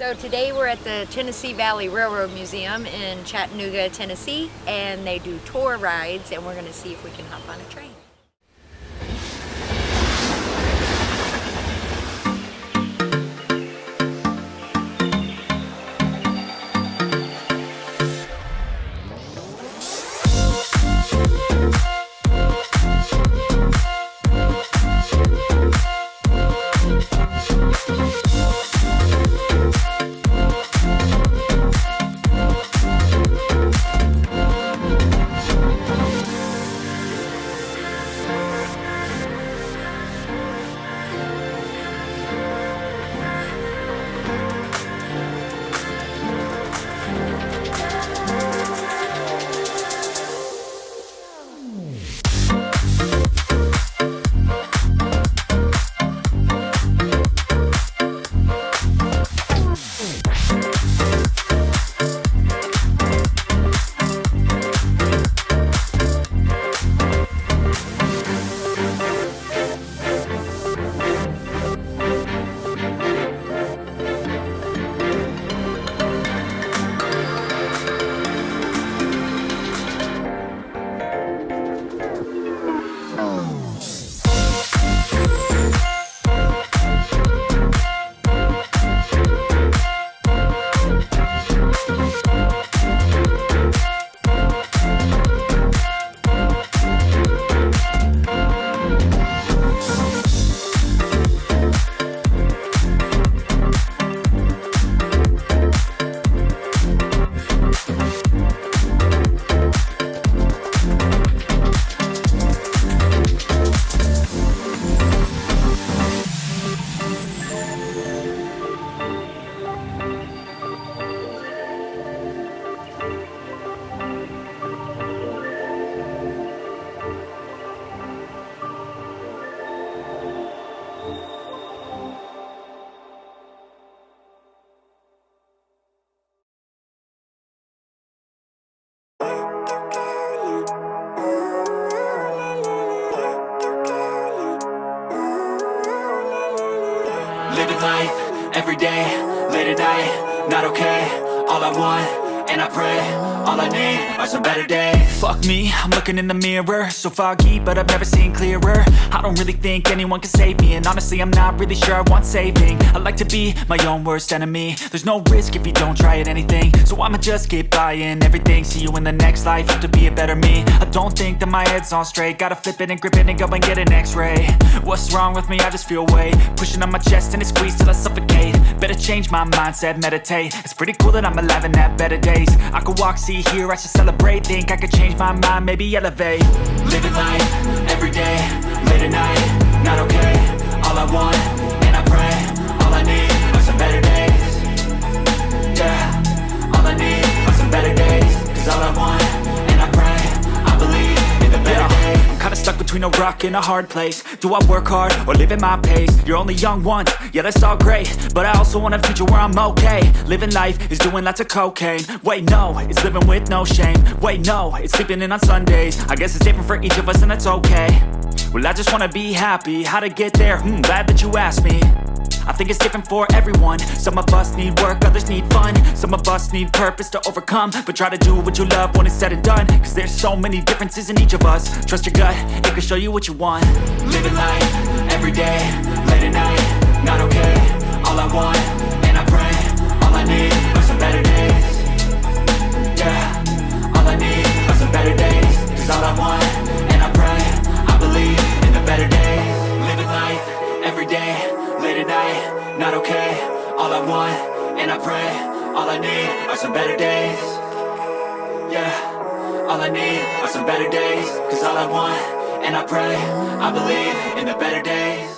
So today we're at the Tennessee Valley Railroad Museum in Chattanooga, Tennessee, and they do tour rides, and we're going to see if we can hop on a train. Living life, every day, late at night, not okay. All I want, and I pray, all I need are some better days. Fuck me, I'm looking in the mirror, so foggy, but I've never seen clearer. I don't really think anyone can save me, and honestly I'm not really sure I want saving. I like to be my own worst enemy. There's no risk if you don't try at anything, so I'ma just keep buying everything. See you in the next life, have to be a better me. I don't think that my head's on straight, gotta flip it and grip it and go and get an x-ray. What's wrong with me? I just feel weight pushing on my chest and it squeezes till I suffocate. Better change my mindset, meditate. It's pretty cool that I'm alive and have better days. I could walk, see, hear, I should celebrate. Think I could change my mind, maybe elevate. Living life, every day, late at night, not okay. All I want, and I pray, all I need are some better days. Yeah, all I need are some better days. Cause all I want, and I pray, I believe in the better days. I'm kinda stuck between a rock and a hard place. Do I work hard or live at my pace? You're only young once, yeah that's all great, but I also want a future where I'm okay. Living life is doing lots of cocaine. Wait no, it's living with no shame. Wait no, it's sleeping in on Sundays. I guess it's different for each of us and that's okay. Well I just wanna be happy, how to get there? Glad that you asked me. I think it's different for everyone. Some of us need work, others need fun. Some of us need purpose to overcome. But try to do what you love when it's said and done. Cause there's so many differences in each of us. Trust your gut, it can show you what you want. Living life, every day, late at night, not okay. All I want, and I pray, all I need are some better days. Yeah, all I need are some better days. Cause all I want, and I pray, I believe in the better days. Living life, every day, late at night, not okay. All I want, and I pray, all I need are some better days. Yeah, all I need are some better days. Cause all I want, and I pray, I believe in the better days.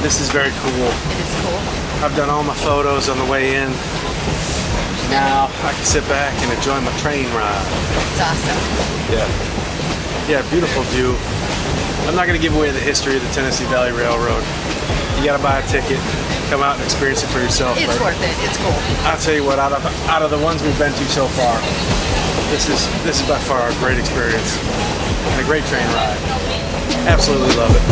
this is very cool. It is cool. I've done all my photos on the way in. Now I can sit back and enjoy my train ride. It's awesome. Yeah, beautiful view. I'm not going to give away the history of the Tennessee Valley Railroad. You got to buy a ticket, come out and experience it for yourself. It's worth it. It's cool. I'll tell you what, out of the ones we've been to so far, this is by far a great experience and a great train ride. Absolutely love it.